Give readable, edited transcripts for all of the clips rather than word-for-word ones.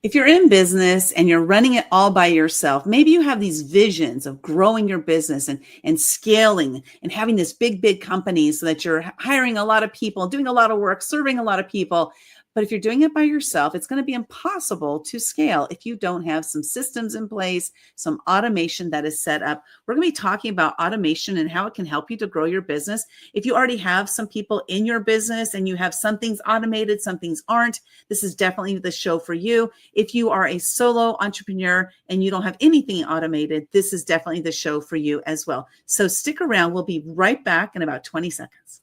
If you're in business and you're running it all by yourself, maybe you have these visions of growing your business and scaling and having this big company so that you're hiring a lot of people, doing a lot of work, serving a lot of people. But if you're doing it by yourself, it's going to be impossible to scale if you don't have some systems in place, some automation that is set up. We're going to be talking about automation and how it can help you to grow your business. If you already have some people in your business and you have some things automated, some things aren't, this is definitely the show for you. If you are a solo entrepreneur and you don't have anything automated, this is definitely the show for you as well. So stick around. We'll be right back in about 20 seconds.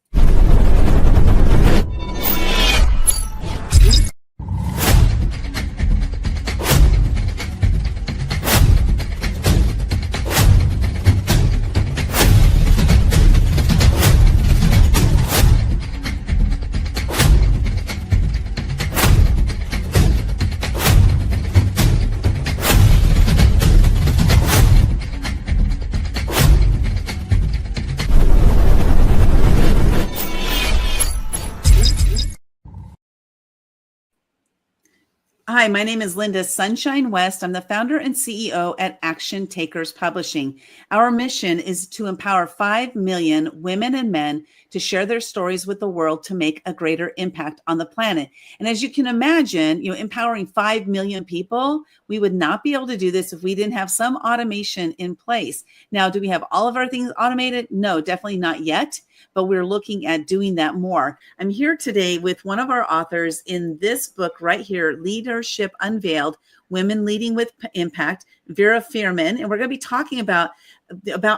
Hi, my name is Linda Sunshine West. I'm the founder and CEO at Action Takers Publishing. Our mission is to empower 5 million women and men to share their stories with the world to make a greater impact on the planet. And as you can imagine, empowering 5 million people, we would not be able to do this if we didn't have some automation in place. Now, do we have all of our things automated? No, definitely not yet, but we're looking at doing that more. I'm here today with one of our authors in this book right here, Leadership Unveiled, Women Leading with Impact, Vera Firman. And we're going to be talking about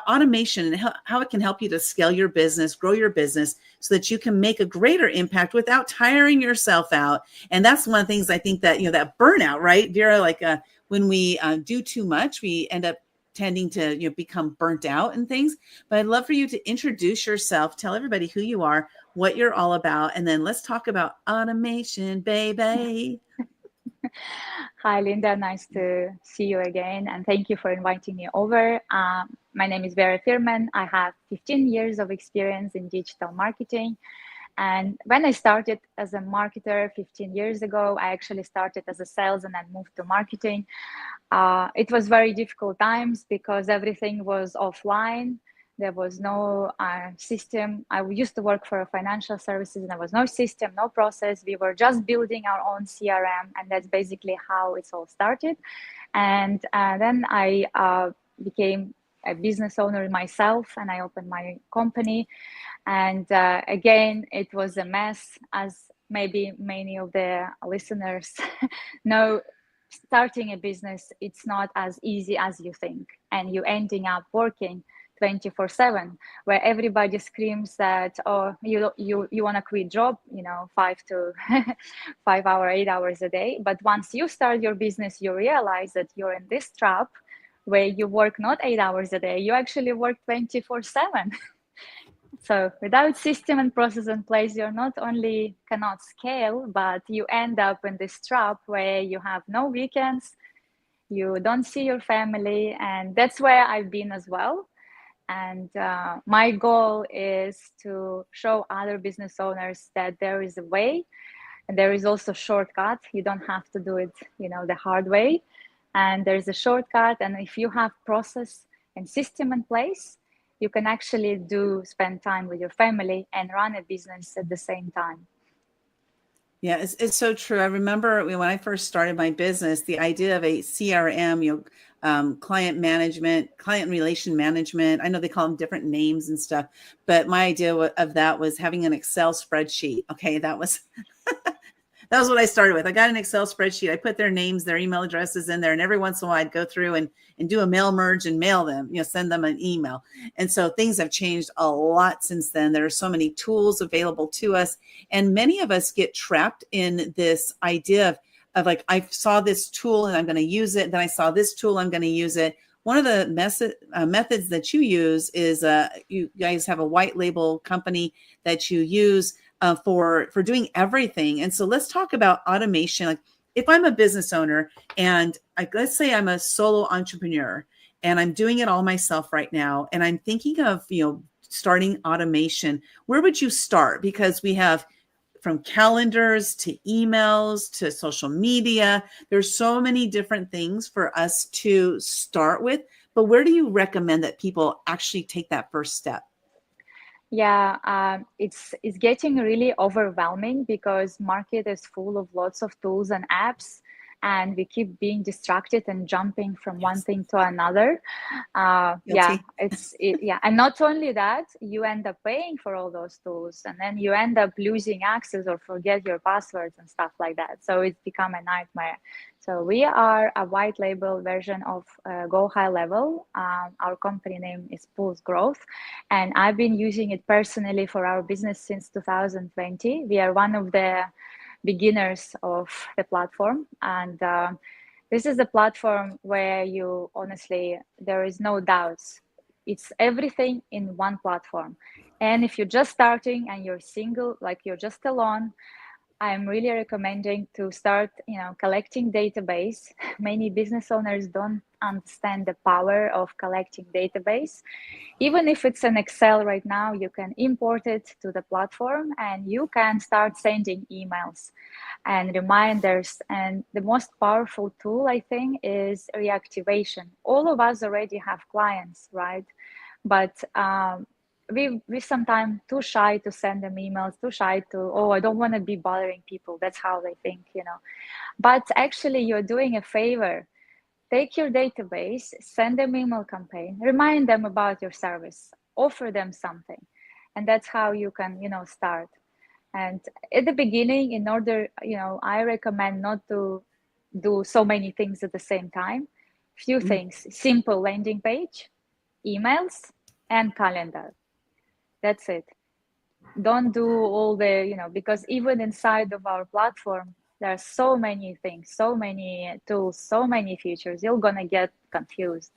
automation and how it can help you to scale your business, grow your business so that you can make a greater impact without tiring yourself out. And that's one of the things I think that, that burnout, right, Vera, like when we do too much, we end up tending to become burnt out and things. But I'd love for you to introduce yourself, tell everybody who you are, what you're all about, and then let's talk about automation, baby. Hi, Linda. Nice to see you again. And thank you for inviting me over. My name is Vera Firman. I have 15 years of experience in digital marketing. And when I started as a marketer 15 years ago, I actually started as a sales and then moved to marketing. It was very difficult times because everything was offline. There was no system. I used to work for financial services and there was no system, no process. We were just building our own CRM, and that's basically how it's all started. And then I became a business owner myself and I opened my company. And again, it was a mess, as maybe many of the listeners know. Starting a business, it's not as easy as you think, and you ending up working 24/7, where everybody screams that, oh, you want to quit job, 8 hours a day. But once you start your business, you realize that you're in this trap where you work not 8 hours a day, you actually work 24/7. So without system and process in place, you're not only cannot scale, but you end up in this trap where you have no weekends, you don't see your family, and that's where I've been as well. And my goal is to show other business owners that there is a way, and there is also a shortcut. You don't have to do it, the hard way. And there is a shortcut. And if you have process and system in place, you can actually spend time with your family and run a business at the same time. Yeah, it's so true. I remember when I first started my business, the idea of a CRM, client management, client relation management. I know they call them different names and stuff, but my idea of that was having an Excel spreadsheet. Okay, that was that was what I started with. I got an Excel spreadsheet. I put their names, their email addresses in there, and every once in a while I'd go through and do a mail merge and mail them, send them an email. And so things have changed a lot since then. There are so many tools available to us, and many of us get trapped in this idea of like, I saw this tool and I'm going to use it. Then I saw this tool, I'm going to use it. One of the methods that you use is you guys have a white label company that you use for doing everything. And so let's talk about automation. Like if I'm a business owner and let's say I'm a solo entrepreneur and I'm doing it all myself right now, and I'm thinking of, starting automation, where would you start? Because we have from calendars to emails to social media. There's so many different things for us to start with. But where do you recommend that people actually take that first step? Yeah, it's getting really overwhelming because market is full of lots of tools and apps, and we keep being distracted and jumping from one Yes. thing to another. Yeah, Guilty. yeah, and not only that, you end up paying for all those tools, and then you end up losing access or forget your passwords and stuff like that. So it's become a nightmare. So we are a white label version of Go High Level. Our company name is Pulse Growth, and I've been using it personally for our business since 2020. We are one of the beginners of the platform, and this is the platform where you honestly, there is no doubts. It's everything in one platform. And if you're just starting and you're single, like you're just alone, I'm really recommending to start, collecting database. Many business owners don't understand the power of collecting database. Even if it's an Excel right now, you can import it to the platform and you can start sending emails and reminders. And the most powerful tool, I think, is reactivation. All of us already have clients, right? But we sometimes too shy to send them emails, too shy to, oh, I don't want to be bothering people. That's how they think. But actually, you're doing a favor. Take your database, send them email campaign, remind them about your service, offer them something. And that's how you can, start. And at the beginning, in order, I recommend not to do so many things at the same time. Few things: simple landing page, emails, and calendar. That's it. Don't do all the, because even inside of our platform, there are so many things, so many tools, so many features, you're gonna get confused.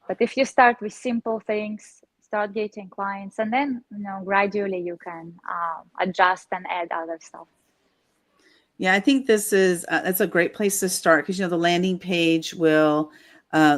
But if you start with simple things, start getting clients, and then, gradually you can adjust and add other stuff. Yeah, I think this is that's a great place to start because the landing page will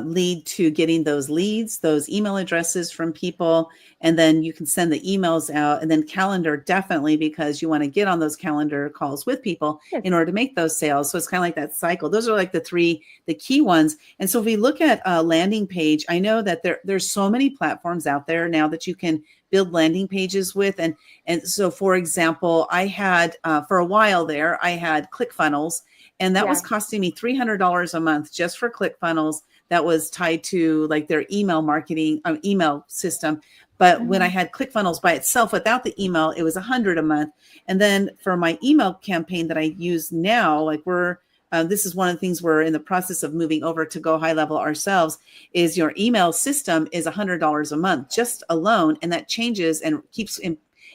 lead to getting those leads, those email addresses from people, and then you can send the emails out. And then calendar, definitely, because you want to get on those calendar calls with people Yes. in order to make those sales. So it's kind of like that cycle. Those are like the key ones. And so if we look at a landing page, I know that there's so many platforms out there now that you can build landing pages with. And so, for example, I had for a while there, I had ClickFunnels, and that was costing me $300 a month just for ClickFunnels. That was tied to like their email marketing, email system. But when I had ClickFunnels by itself without the email, it was $100 a month. And then for my email campaign that I use now, like this is one of the things we're in the process of moving over to Go High Level ourselves, is your email system is $100 a month just alone. And that changes and keeps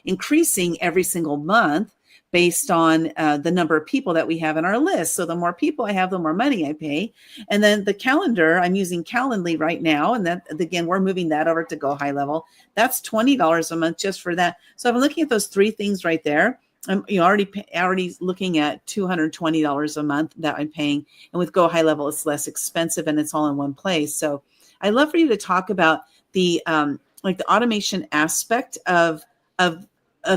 increasing every single month based on the number of people that we have in our list. So the more people I have, the more money I pay. And then the calendar, I'm using Calendly right now. And that, again, we're moving that over to Go High Level. That's $20 a month just for that. So I'm looking at those three things right there. I'm already looking at $220 a month that I'm paying. And with Go High Level, it's less expensive and it's all in one place. So I'd love for you to talk about the like the automation aspect of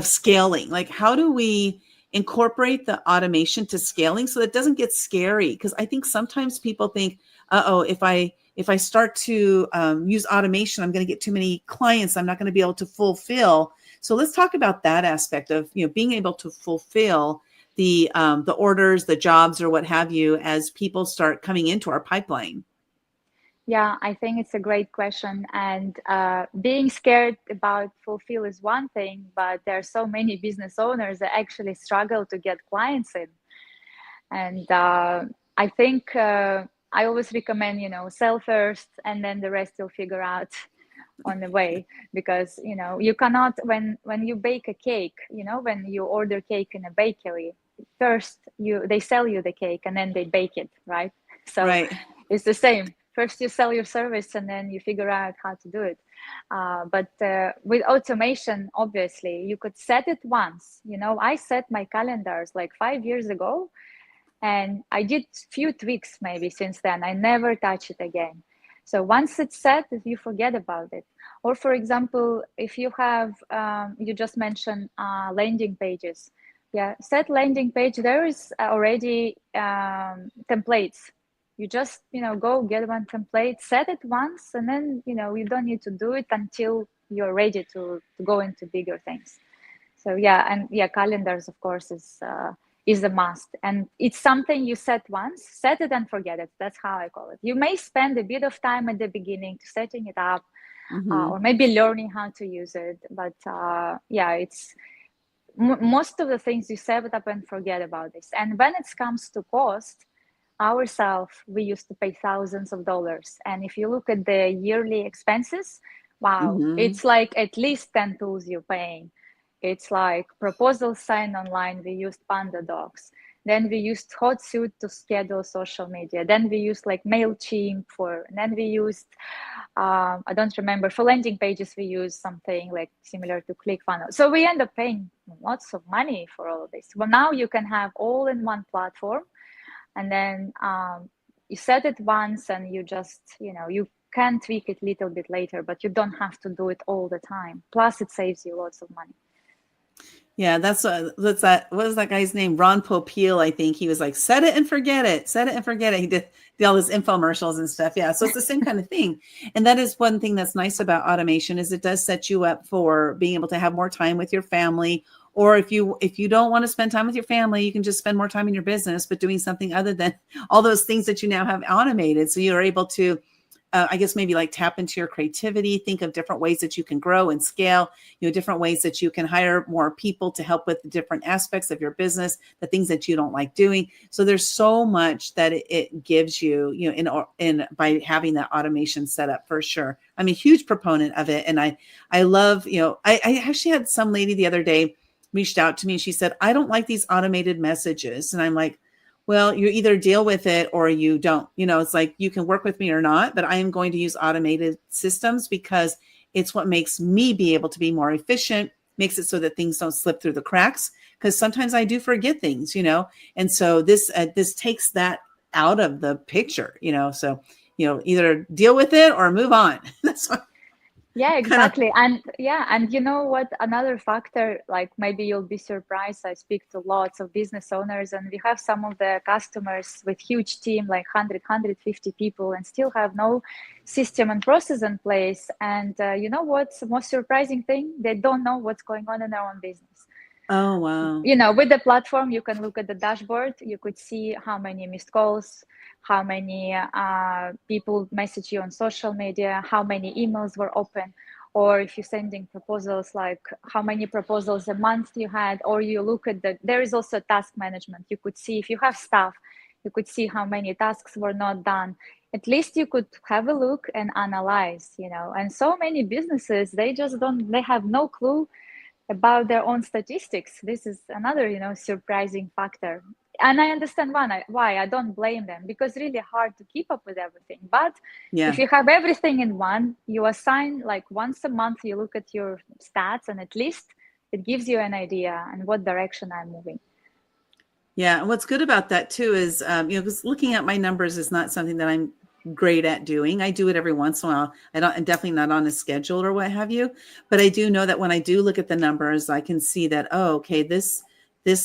scaling. Like, how do we incorporate the automation to scaling so that it doesn't get scary? Because I think sometimes people think, if I start to use automation, I'm going to get too many clients. I'm not going to be able to fulfill. So let's talk about that aspect of being able to fulfill the orders, the jobs, or what have you, as people start coming into our pipeline. Yeah, I think it's a great question. And being scared about fulfill is one thing, but there are so many business owners that actually struggle to get clients in. And I think I always recommend, sell first and then the rest you'll figure out on the way. Because, you cannot, when you bake a cake, when you order cake in a bakery, first they sell you the cake and then they bake it, right? So right. It's the same. First you sell your service and then you figure out how to do it. But with automation, obviously, you could set it once. I set my calendars like 5 years ago, and I did few tweaks maybe since then. I never touch it again. So once it's set, you forget about it. Or for example, if you have, you just mentioned landing pages. Set landing page. There is already templates. You just, go get one template, set it once, and then, you don't need to do it until you're ready to go into bigger things. So calendars, of course, is a must. And it's something you set once, set it and forget it. That's how I call it. You may spend a bit of time at the beginning to setting it up, or maybe learning how to use it. But it's most of the things you set it up and forget about this. And when it comes to cost, ourselves, we used to pay thousands of dollars. And if you look at the yearly expenses, wow, it's like at least 10 tools you're paying. It's like proposals signed online. We used Panda Docs. Then we used Hotsuite to schedule social media. Then we used like MailChimp and then we used, I don't remember, for landing pages, we used something like similar to ClickFunnels. So we end up paying lots of money for all of this. Well, now you can have all in one platform, and then you set it once and you just, you can tweak it a little bit later, but you don't have to do it all the time. Plus it saves you lots of money. Yeah, that's what was that guy's name? Ron Popeil, I think. He was like, set it and forget it. Set it and forget it. He did all his infomercials and stuff. Yeah. So it's the same kind of thing. And that is one thing that's nice about automation is it does set you up for being able to have more time with your family. Or if you don't want to spend time with your family, you can just spend more time in your business, but doing something other than all those things that you now have automated. So you're able to I guess maybe like tap into your creativity, think of different ways that you can grow and scale, different ways that you can hire more people to help with the different aspects of your business, the things that you don't like doing. So there's so much that it gives you, in by having that automation set up for sure. I'm a huge proponent of it. And I love, I actually had some lady the other day reached out to me and she said, I don't like these automated messages. And I'm like, well, you either deal with it or you don't. It's like you can work with me or not, but I am going to use automated systems because it's what makes me be able to be more efficient, makes it so that things don't slip through the cracks. Because sometimes I do forget things, and so this takes that out of the picture, So either deal with it or move on. That's what. Yeah, exactly. And you know what? Another factor, like maybe you'll be surprised. I speak to lots of business owners and we have some of the customers with huge team, like 150 people and still have no system and process in place. And you know what's the most surprising thing? They don't know what's going on in their own business. Oh, wow. With the platform, you can look at the dashboard. You could see how many missed calls, how many people message you on social media, how many emails were open, or if you're sending proposals, like how many proposals a month you had, or you look at there is also task management. You could see if you have staff, you could see how many tasks were not done. At least you could have a look and analyze, and so many businesses, they have no clue about their own statistics. This is another, surprising factor. And I understand why. I don't blame them because it's really hard to keep up with everything. But if you have everything in one, you assign like once a month, you look at your stats and at least it gives you an idea and what direction I'm moving. Yeah. And what's good about that too is, because looking at my numbers is not something that I'm great at doing. I do it every once in a while. I'm definitely not on a schedule or what have you, but I do know that when I do look at the numbers, I can see that, okay, this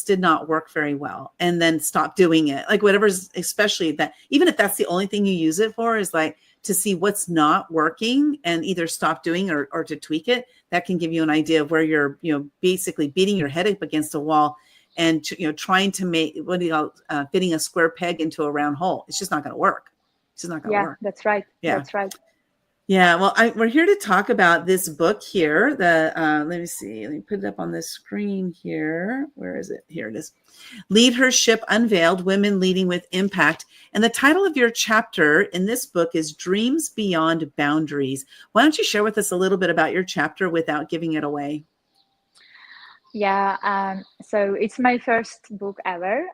did not work very well, and then stop doing it. Like whatever's, especially that, even if that's the only thing you use it for is like to see what's not working and either stop doing or to tweak it. That can give you an idea of where you're, basically beating your head up against a wall and, trying to make, fitting a square peg into a round hole. It's just not going to work. It's not going to work. That's right. Yeah, that's right. Yeah. Well, we're here to talk about this book here. Let me see. Let me put it up on this screen here. Where is it? Here it is. Leadership Unveiled: Women Leading with Impact. And the title of your chapter in this book is Dreams Beyond Boundaries. Why don't you share with us a little bit about your chapter without giving it away? Yeah, so it's my first book ever,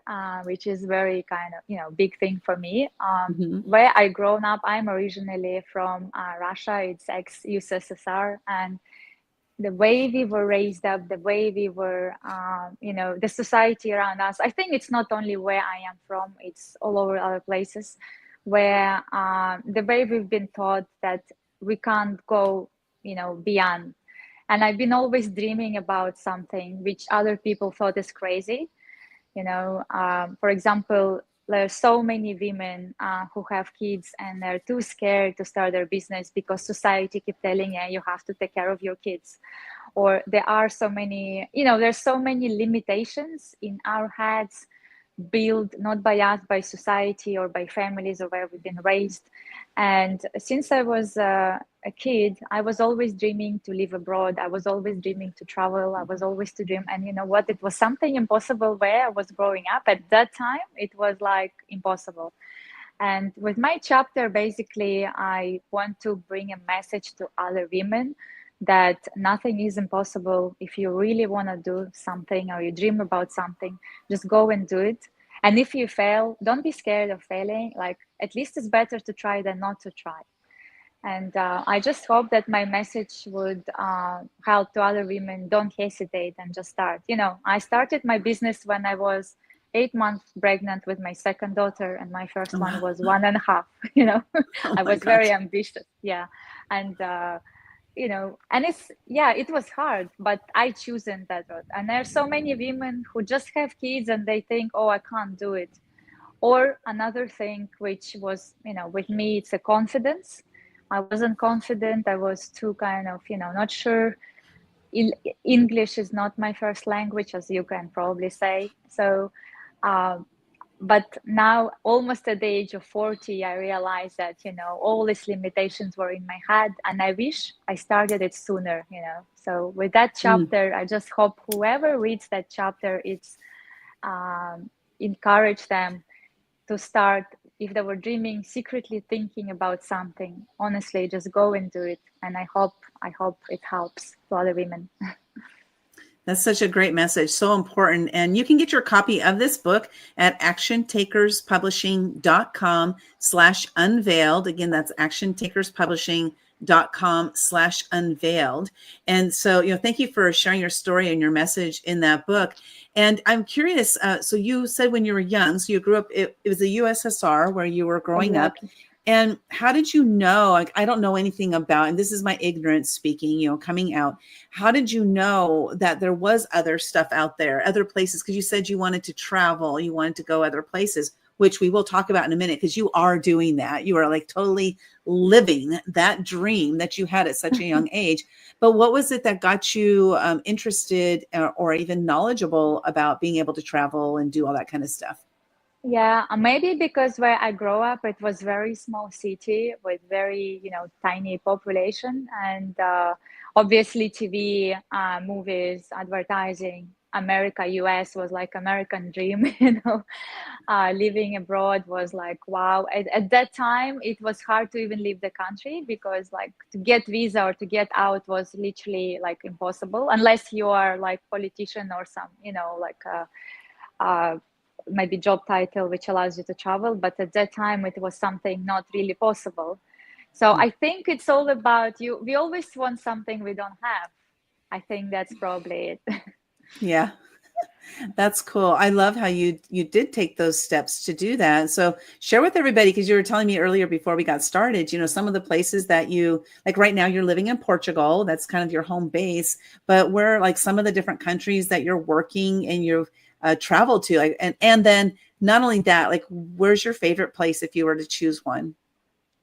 which is very kind of, big thing for me. Where I grown up, I'm originally from Russia. It's ex-USSR. And the way we were raised up, the way we were, the society around us, I think it's not only where I am from, it's all over other places where the way we've been taught that we can't go, beyond. And I've been always dreaming about something which other people thought is crazy. For example, there's so many women who have kids and they're too scared to start their business because society keep telling you have to take care of your kids. Or there are so many, there's so many limitations in our heads, built not by us, by society or by families or where we've been raised. And since I was a kid, I was always dreaming to live abroad. I was always dreaming to travel. I was always to dream. And you know what? It was something impossible where I was growing up. At that time, it was like impossible. And with my chapter, basically, I want to bring a message to other women that nothing is impossible. If you really want to do something or you dream about something, just go and do it. And if you fail, don't be scared of failing. Like, at least it's better to try than not to try. And I just hope that my message would help to other women. Don't hesitate and just start. I started my business when I was 8 months pregnant with my second daughter, and my first one was 1.5. Oh I my was very gosh. ambitious. Yeah. And, and it was hard, but I chosen that road. And there are so many women who just have kids and they think, oh, I can't do it. Or another thing, which was, with me, it's a confidence. I wasn't confident. I was too kind of, not sure. English is not my first language, as you can probably say. So, uh, but now, almost at the age of 40, I realized that, all these limitations were in my head, and I wish I started it sooner. So with that Mm. chapter, I just hope whoever reads that chapter, it's encourage them to start. If they were dreaming, secretly thinking about something, honestly, just go and do it. And I hope it helps to other women. That's such a great message. So important. And you can get your copy of this book at actiontakerspublishing.com/unveiled. Again, that's actiontakerspublishing.com/unveiled. And so, thank you for sharing your story and your message in that book. And I'm curious, so you said when you were young, so you grew up, it was the USSR where you were growing up. Exactly. And how did you know, like, I don't know anything about, and this is my ignorance speaking, coming out. How did you know that there was other stuff out there, other places? Because you said you wanted to travel, you wanted to go other places, which we will talk about in a minute, because you are doing that. You are like totally living that dream that you had at such a young age. But what was it that got you interested or even knowledgeable about being able to travel and do all that kind of stuff? Yeah, maybe because where I grew up, it was very small city with very, tiny population. And obviously TV, movies, advertising, America, US was like American dream, living abroad was like, wow. At that time, it was hard to even leave the country because like to get visa or to get out was literally like impossible unless you are like politician or some, like uh, maybe job title which allows you to travel, but at that time it was something not really possible. So I think it's all about you. We always want something we don't have. I think that's probably it. Yeah. That's cool. I love how you did take those steps to do that. So share with everybody, because you were telling me earlier before we got started, some of the places that you like right now. You're living in Portugal. That's kind of your home base. But where like some of the different countries that you're working and you've traveled to, like, and then not only that, like where's your favorite place if you were to choose one?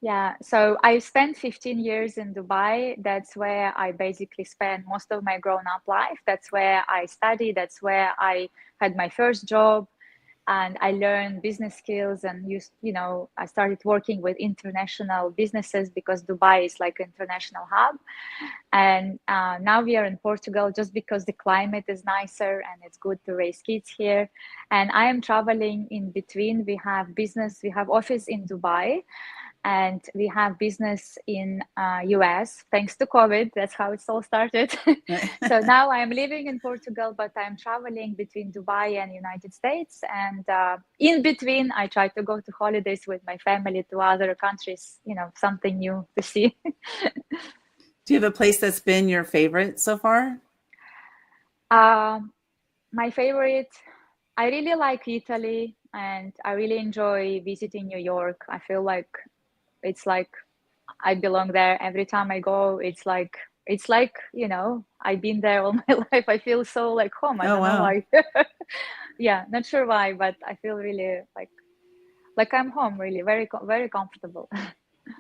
Yeah, so I spent 15 years in Dubai. That's where I basically spent most of my grown up life. That's where I studied. That's where I had my first job. And I learned business skills and I started working with international businesses because Dubai is like an international hub. And now we are in Portugal just because the climate is nicer and it's good to raise kids here. And I am traveling in between. We have office in Dubai and we have business in US thanks to COVID. That's how it all started. So now I'm living in Portugal, but I'm traveling between Dubai and United States. And in between, I try to go to holidays with my family to other countries, something new to see. Do you have a place that's been your favorite so far? My favorite, I really like Italy and I really enjoy visiting New York. I feel like it's like I belong there every time I go. It's like It's like, I've been there all my life. I feel so like home. I Oh, don't know wow. why. Yeah, not sure why, but I feel really like I'm home, really very, very comfortable.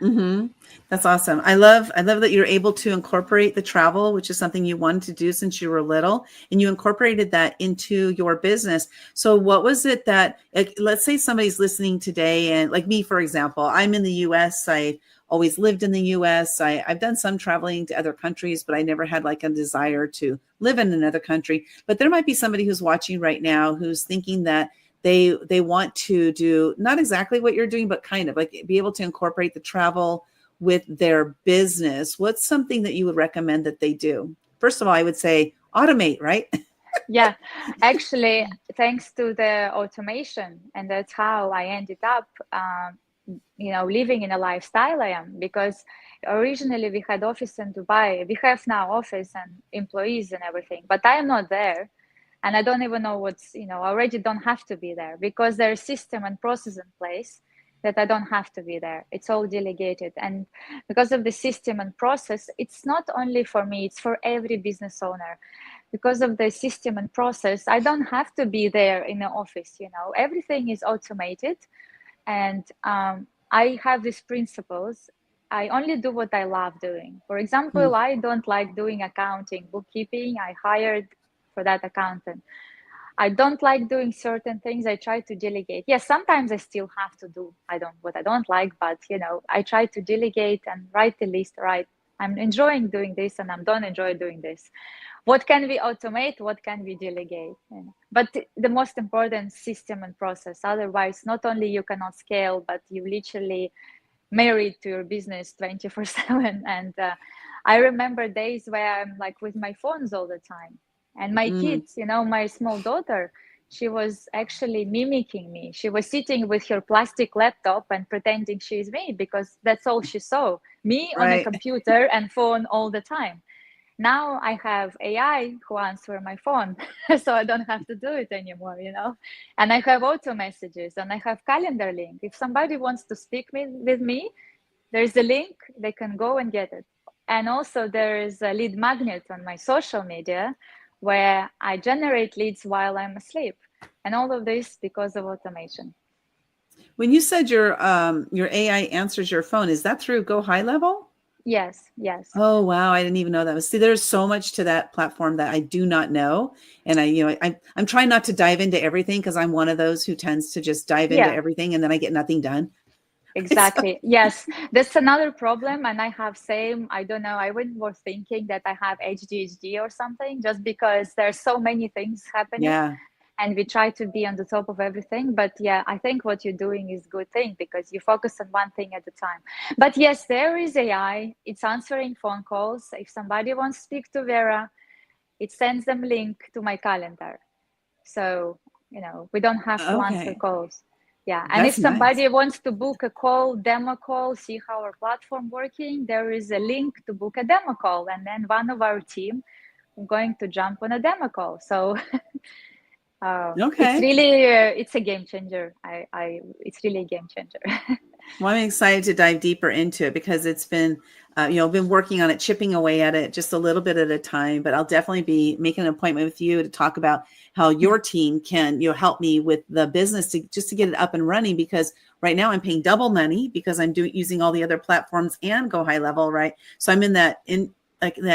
Mm-hmm. That's awesome. I love that you're able to incorporate the travel, which is something you wanted to do since you were little, and you incorporated that into your business. So what was it that, like, let's say somebody's listening today, and like me, for example, I'm in the US. I always lived in the US. I've done some traveling to other countries, but I never had like a desire to live in another country. But there might be somebody who's watching right now who's thinking that they want to do not exactly what you're doing, but kind of like be able to incorporate the travel with their business. What's something that you would recommend that they do? First of all, I would say automate, right? Yeah, actually, thanks to the automation, and that's how I ended up, living in a lifestyle I am. Because originally we had office in Dubai. We have now office and employees and everything, but I am not there, and I don't even know I already don't have to be there because there's system and process in place that I don't have to be there. It's all delegated, and because of the system and process, it's not only for me; it's for every business owner. Because of the system and process, I don't have to be there in the office. Everything is automated, and I have these principles. I only do what I love doing. For Hmm. example, I don't like doing accounting, bookkeeping. I hired for that accountant. I don't like doing certain things. I try to delegate. Yes, sometimes I still have to do what I don't like, but I try to delegate and write the list. Right, I'm enjoying doing this, and I don't enjoy doing this. What can we automate? What can we delegate? But the most important, system and process. Otherwise, not only you cannot scale, but you literally married to your business 24/7. And I remember days where I'm like with my phones all the time, and my Mm. kids, my small daughter, she was actually mimicking me. She was sitting with her plastic laptop and pretending she's me because that's all she saw, me on a Right. computer and phone all the time. Now I have AI who answer my phone, so I don't have to do it anymore. And I have auto messages and I have calendar link. If somebody wants to speak with me, there's a link, they can go and get it. And also there is a lead magnet on my social media where I generate leads while I'm asleep. And all of this because of automation. When you said your AI answers your phone, is that through Go High Level? Yes, yes. Oh, wow. I didn't even know that was. See, there's so much to that platform that I do not know. And I'm trying not to dive into everything because I'm one of those who tends to just dive into Yeah. everything and then I get nothing done. So, Exactly. Yes, that's another problem. And I have same, I don't know, I was thinking that I have ADHD or something just because there's so many things happening yeah. and we try to be on the top of everything. But yeah, I think what you're doing is a good thing because you focus on one thing at a time. But yes, there is AI. It's answering phone calls. If somebody wants to speak to Vera, it sends them link to my calendar. So, we don't have to answer Okay. calls. Yeah. And if That's nice. somebody wants to book a call, demo call, see how our platform working, there is a link to book a demo call. And then one of our team going to jump on a demo call. So it's Okay. really, it's a game changer. It's really a game changer. Well, I'm excited to dive deeper into it because it's been, been working on it, chipping away at it just a little bit at a time. But I'll definitely be making an appointment with you to talk about how your team can, help me with the business to get it up and running. Because right now I'm paying double money because I'm using all the other platforms and Go High Level, right? So I'm in that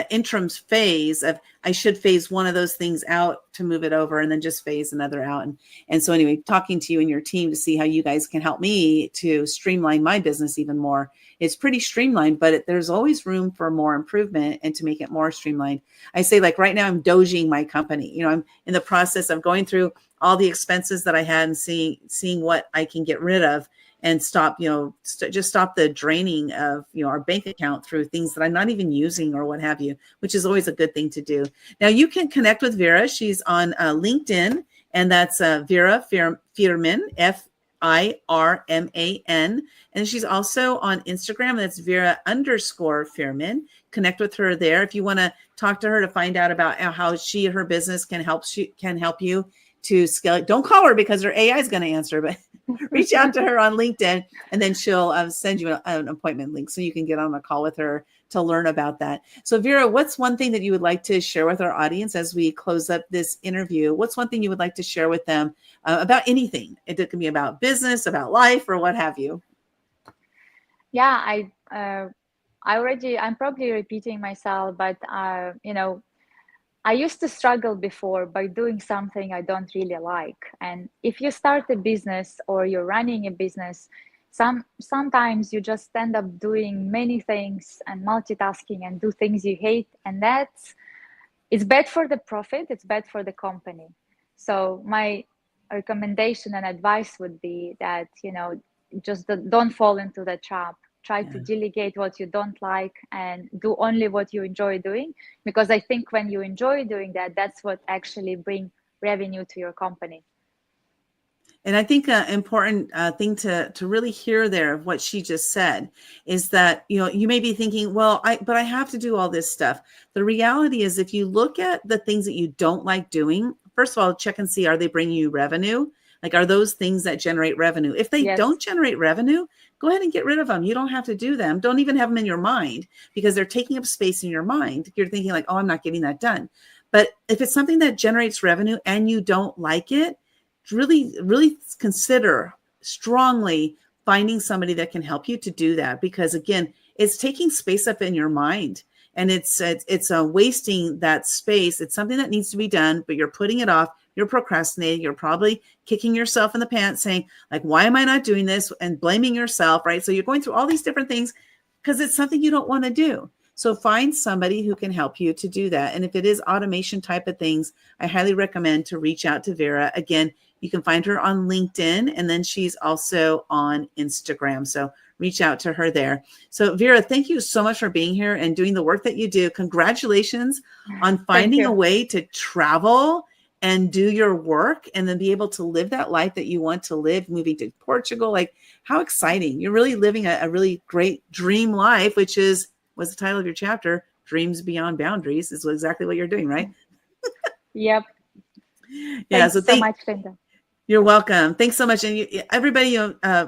interim phase of I should phase one of those things out to move it over and then just phase another out. And so anyway, talking to you and your team to see how you guys can help me to streamline my business even more. It's pretty streamlined, but there's always room for more improvement and to make it more streamlined. I say like right now I'm doging my company. I'm in the process of going through all the expenses that I had and seeing what I can get rid of and stop, just stop the draining of, our bank account through things that I'm not even using or what have you, which is always a good thing to do. Now you can connect with Vera. She's on LinkedIn, and that's Vera Firman, Firman. And she's also on Instagram. That's Vera_Firman. Connect with her there if you want to talk to her to find out about how her business can help you to scale it. Don't call her because her AI is going to answer, but reach out to her on LinkedIn, and then she'll send you an appointment link so you can get on a call with her to learn about that. So Vera, what's one thing that you would like to share with our audience as we close up this interview? What's one thing you would like to share with them about anything? It can be about business, about life, or what have you. Yeah, I'm probably repeating myself, but I used to struggle before by doing something I don't really like. And if you start a business or you're running a business, sometimes you just end up doing many things and multitasking and do things you hate. And it's bad for the profit, it's bad for the company. So my recommendation and advice would be that, just don't fall into the trap. Try to delegate what you don't like and do only what you enjoy doing, because I think when you enjoy doing that, that's what actually brings revenue to your company. And I think an important thing to really hear there of what she just said is that, you may be thinking, well, but I have to do all this stuff. The reality is, if you look at the things that you don't like doing, first of all, check and see, are they bringing you revenue? Like, are those things that generate revenue? If they don't generate revenue, go ahead and get rid of them. You don't have to do them. Don't even have them in your mind, because they're taking up space in your mind. You're thinking like, oh, I'm not getting that done. But if it's something that generates revenue and you don't like it, really, really consider strongly finding somebody that can help you to do that. Because again, it's taking space up in your mind, and it's wasting that space. It's something that needs to be done, but you're putting it off. You're procrastinating. You're probably kicking yourself in the pants, saying like, why am I not doing this? And blaming yourself, right? So you're going through all these different things because it's something you don't want to do. So find somebody who can help you to do that. And if it is automation type of things, I highly recommend to reach out to Vera. Again, you can find her on LinkedIn, and then she's also on Instagram. So reach out to her there. So Vera, thank you so much for being here and doing the work that you do. Congratulations on finding a way to travel and do your work and then be able to live that life that you want to live, moving to Portugal. Like, how exciting. You're really living a really great dream life, which was the title of your chapter, Dreams Beyond Boundaries, is exactly what you're doing, right? Yep. Yeah. Thanks so much, Linda. You're welcome. Thanks so much. And everybody,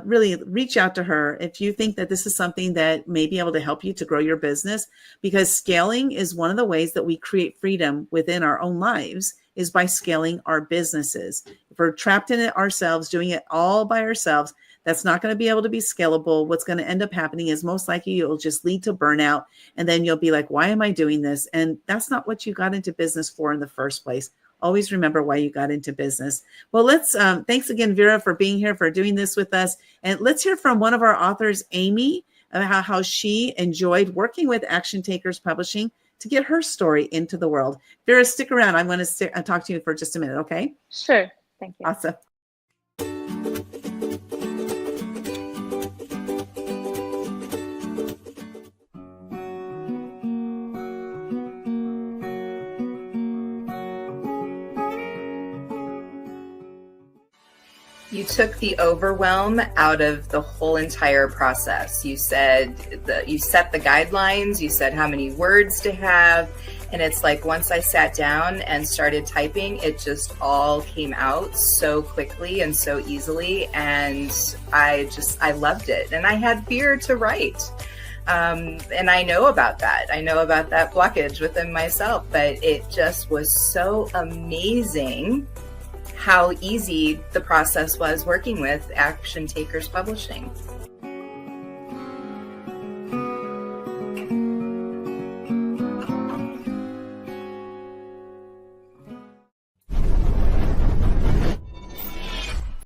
really reach out to her if you think that this is something that may be able to help you to grow your business, because scaling is one of the ways that we create freedom within our own lives, is by scaling our businesses. If we're trapped in it ourselves, doing it all by ourselves, that's not going to be able to be scalable. What's going to end up happening is most likely you'll just lead to burnout. And then you'll be like, why am I doing this? And that's not what you got into business for in the first place. Always remember why you got into business. Well, thanks again, Vera, for being here, for doing this with us. And let's hear from one of our authors, Amy, about how she enjoyed working with Action Takers Publishing to get her story into the world. Vera, stick around. I'm going to talk to you for just a minute, okay? Sure. Thank you. Awesome. You took the overwhelm out of the whole entire process. You said you set the guidelines, you said how many words to have. And it's like, once I sat down and started typing, it just all came out so quickly and so easily. And I loved it. And I had fear to write. And I know about that. I know about that blockage within myself, but it just was so amazing how easy the process was working with Action Takers Publishing.